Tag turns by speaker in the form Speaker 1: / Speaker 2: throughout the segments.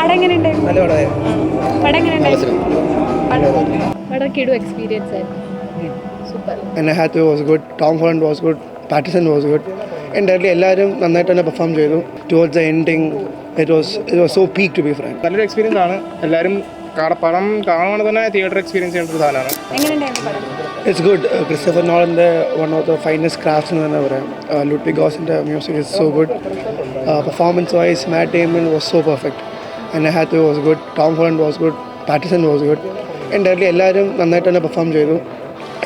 Speaker 1: പടം എങ്ങനെയുണ്ടായിരുന്നു?
Speaker 2: നല്ല പടമായിരുന്നു.
Speaker 1: പടം എങ്ങനെയുണ്ടായിരുന്നു? പടം കിടു എക്സ്പീരിയൻസ് ആയിരുന്നു. Super.
Speaker 3: Anne Hathaway was good, Tom Holland was good, Pattinson was good. Entirely എല്ലാവരും നന്നായിട്ട് തന്നെ പെർഫോം ചെയ്തു. Towards the ending, it was so peak to be frank.
Speaker 2: നല്ലൊരു എക്സ്പീരിയൻസ് ആണ്. എല്ലാവരും പടം കാണുവാണെങ്കിൽ തന്നെ തിയേറ്റർ എക്സ്പീരിയൻസ് ചെയ്യേണ്ട ഒരു സാധനമാണ്.
Speaker 1: എങ്ങനെയുണ്ടായിരുന്നു പടം?
Speaker 3: It's good. Christopher Nolan's one of the finest crafts എന്ന് തന്നെ പറയാം. Ludwig Görans's music is so good. Performance-wise, Matt Damon was so perfect. Anne Hathaway was good, Tom Holland was good, Pattinson was good. Entirely എല്ലാവരും നന്നായിട്ട് തന്നെ perform ചെയ്തു.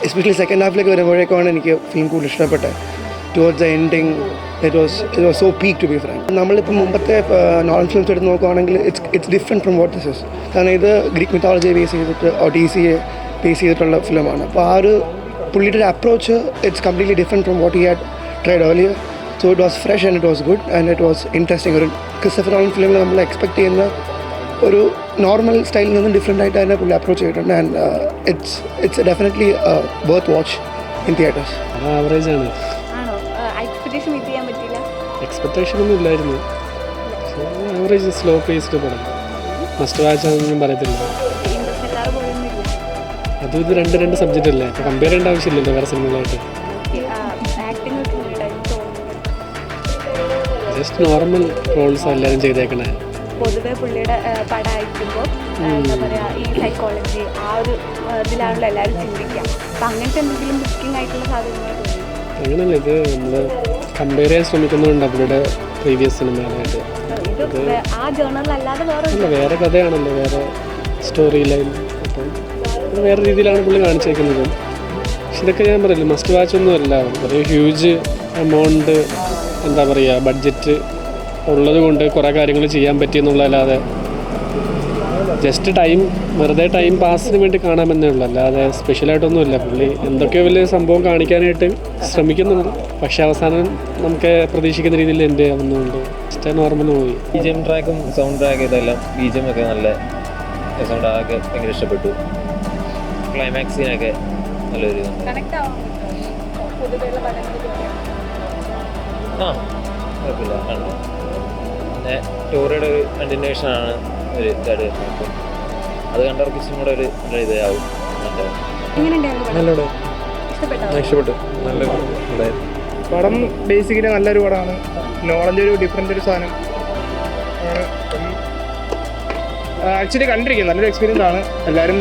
Speaker 3: Especially second ഹാഫിലേക്ക് വരുമ്പോഴേക്കാണ് എനിക്ക് feel കൂടുതൽ ഇഷ്ടപ്പെട്ടത്. Towards the ending it was so peak to be frank. നമ്മളിപ്പോൾ മുമ്പത്തെ നോൺ ഫിലിംസ് എടുത്ത് നോക്കുകയാണെങ്കിൽ it's different from what this is. കാരണം ഇത് ഗ്രീക്ക് മിത്തോളജിയെ ബേസ് ചെയ്തിട്ട് ഒഡീസിയെ ബേസ് ചെയ്തിട്ടുള്ള ഫിലിമാണ്. അപ്പോൾ ആ ഒരു പുള്ളിയുടെ ഒരു approach it's completely different from what he had tried earlier. So it was fresh and it was good and it was interesting. ഒരു ക്രിസ്റ്റഫർ നോളൻ ഫിലിമിൽ നമ്മൾ എക്സ്പെക്ട് ചെയ്യുന്ന ഒരു നോർമൽ സ്റ്റൈലിൽ നിന്നും ഡിഫറെൻ്റ് ആയിട്ട് തന്നെ പുള്ളി അപ്രോച്ച് ചെയ്തിട്ടുണ്ട്. And it's definitely worth watch in theatres.
Speaker 4: Average ആണ്.
Speaker 1: എക്സ്പെക്ടേഷൻ മീറ്റ് ചെയ്യാൻ പറ്റിയില്ല.
Speaker 4: എക്സ്പെക്ടേഷൻ ഒന്നും ഇല്ലായിരുന്നു. ആവറേജ് സ്ലോ പേസ്ഡ് പടം. മസ്റ്റ് വാച്ച് ആണെന്നൊന്നും പറയത്തില്ല. അതും ഇത് രണ്ട് സബ്ജക്റ്റ് അല്ലേ, അപ്പോൾ കമ്പയർ ചെയ്യേണ്ട ആവശ്യമില്ലല്ലോ വേറെ സിനിമകളായിട്ട്. ജസ്റ്റ് നോർമൽ റോൾസ് എല്ലാവരും ചെയ്തേക്കണേ.
Speaker 1: പൊതുവെ പുള്ളിയുടെ പടം അയക്കുമ്പോൾ എന്താ പറയുക, ഈ സൈക്കോളജി ആ ഒരു ഇതിലാണല്ലോ എല്ലാവരും ചിന്തിക്കുക. അപ്പം അങ്ങനത്തെ എന്തെങ്കിലും ബുക്കിംഗ് ആയിട്ടുള്ള സാധ്യതകൾ തോന്നി?
Speaker 4: അങ്ങനല്ല, ഇത് നമ്മൾ കമ്പയർ ചെയ്യാൻ ശ്രമിക്കുന്നുണ്ട് അവരുടെ പ്രീവിയസ് സിനിമകളായിട്ട്.
Speaker 1: ഇത് ആ ജേണലല്ലാതെ
Speaker 4: വേറെ കഥയാണല്ലോ, വേറെ സ്റ്റോറി ലൈൻ. അപ്പം വേറെ രീതിയിലാണ് പുള്ളി കാണിച്ചേക്കുന്നത്. പക്ഷെ ഇതൊക്കെ ഞാൻ പറയില്ല, മസ്റ്റ് വാച്ച് ഒന്നും അല്ല. ഒരു ഹ്യൂജ് എമൗണ്ട് എന്താ പറയുക ബഡ്ജറ്റ് ഉള്ളത് കൊണ്ട് കുറേ കാര്യങ്ങൾ ചെയ്യാൻ പറ്റിയെന്നുള്ളതല്ലാതെ ജസ്റ്റ് വെറുതെ ടൈം പാസിന് വേണ്ടി കാണാമെന്നേ ഉള്ളൂ. അല്ലാതെ സ്പെഷ്യലായിട്ടൊന്നുമില്ല. പുള്ളി എന്തൊക്കെയോ വലിയ സംഭവം കാണിക്കാനായിട്ട് ശ്രമിക്കുന്നുണ്ട്, പക്ഷേ അവസാനം നമുക്ക് പ്രതീക്ഷിക്കുന്ന രീതിയിൽ എൻ്റെ ആവുന്നുണ്ട്. ജസ്റ്റ് നോർമൽ പോയി.
Speaker 5: BGM ട്രാക്കും സൗണ്ട് ട്രാക്കും ഇതെല്ലാം BGM ഒക്കെ നല്ല സൗണ്ട് ആകെ ഭയങ്കര ഇഷ്ടപ്പെട്ടു. ക്ലൈമാക്സിനൊക്കെ നല്ലൊരു കുഴപ്പമില്ല കണ്ടു. പിന്നെ സ്റ്റോറിയുടെ ഒരു കണ്ടിന്യൂഷനാണ് ഒരു ഇതായിട്ട് വരുന്നത്. അപ്പം അത് കണ്ടവർക്ക് ഇച്ചിരി കൂടെ ഒരു നല്ല ഇതാവും.
Speaker 2: ഇഷ്ടപ്പെട്ടു. പടം ബേസിക്കലി നല്ലൊരു പടമാണ്. നോളൻ്റെ ഒരു ഡിഫറെൻ്റ് ഒരു സാധനം ആക്ച്വലി കണ്ടിരിക്കുന്നത് നല്ലൊരു എക്സ്പീരിയൻസ് ആണ്. എല്ലാവരും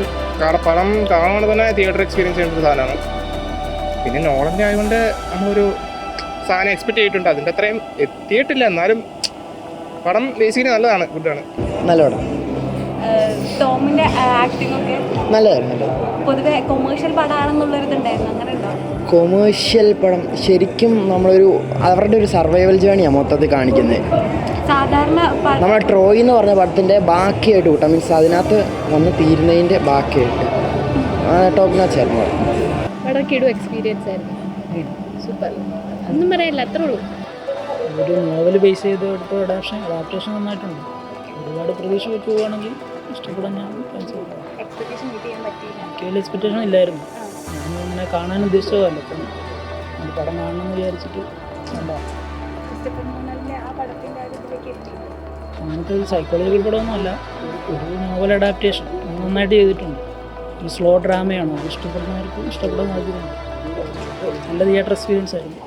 Speaker 2: പടം കാണുവാണെങ്കിൽ തന്നെ തിയേറ്റർ എക്സ്പീരിയൻസ് ചെയ്യേണ്ട ഒരു സാധനമാണ്. പിന്നെ നോളൻ്റെ ആയതുകൊണ്ട് നമ്മളൊരു സാധനം എക്സ്പെക്ട് ചെയ്തിട്ടുണ്ട്. അതിൻ്റെ അത്രയും എത്തിയിട്ടില്ല, എന്നാലും പടം ബേസിക്കലി നല്ലതാണ്, ഗുഡാണ്.
Speaker 3: നല്ല പടം.
Speaker 1: ടോമിന്റെ ആക്ടിംഗ് ഒക്കെ
Speaker 3: നല്ലതായിരുന്നു.
Speaker 1: പൊതുവെ കൊമേഴ്ഷ്യൽ പടമാണെന്നുള്ളൊരിതുണ്ടായിരുന്നു, അങ്ങനെ ഉണ്ടോ?
Speaker 6: കൊമേഴ്ഷ്യൽ പടം ശരിക്കും അവരുടെ ഒരു സർവൈവൽ ജേണിയാണ് മൊത്തത്തിൽ കാണിക്കുന്നത്.
Speaker 1: സാധാരണ
Speaker 6: നമ്മുടെ ട്രോയ് എന്ന് പറഞ്ഞ പടത്തിൻ്റെ ബാക്കിയായിട്ട് കൂട്ടാം, മീൻസ് അതിനകത്ത് വന്ന് തീരുന്നതിൻ്റെ ബാക്കിയായിട്ട് ടോപ്പ് നാച്ചായിരുന്നു
Speaker 1: പടം. കിടു എക്സ്പീരിയൻസ് ആയിരുന്നു. സൂപ്പർ. ഒന്നും പറയില്ല, അത്രേ ഉള്ളൂ.
Speaker 7: ഒരു നോവൽ ബേസ് ചെയ്തെടുത്ത അഡാപ്റ്റേഷൻ നന്നായിട്ടുണ്ട്. ഒരുപാട് പ്രതീക്ഷ വെച്ച് പോവുകയാണെങ്കിൽ ഇഷ്ടപ്പെടാൻ ഞാൻ വലിയ എക്സ്പെക്റ്റേഷൻ ഇല്ലായിരുന്നു. ഞാൻ അങ്ങനെ കാണാൻ ഉദ്ദേശിച്ചതല്ല, അപ്പം അത് പടം കാണണമെന്ന് വിചാരിച്ചിട്ട് അങ്ങനത്തെ ഒരു സൈക്കോളജിക്കൽ പടമൊന്നുമല്ല, ഒരു നോവൽ അഡാപ്റ്റേഷൻ നന്നായിട്ട് ചെയ്തിട്ടുണ്ട്. ഒരു സ്ലോ ഡ്രാമയാണ്, അത് ഇഷ്ടപ്പെടുന്നവർക്ക് ഇഷ്ടപ്പെടാൻ സാധ്യതയുണ്ട്. നല്ല തിയേറ്റർ എക്സ്പീരിയൻസ് ആയിരുന്നു.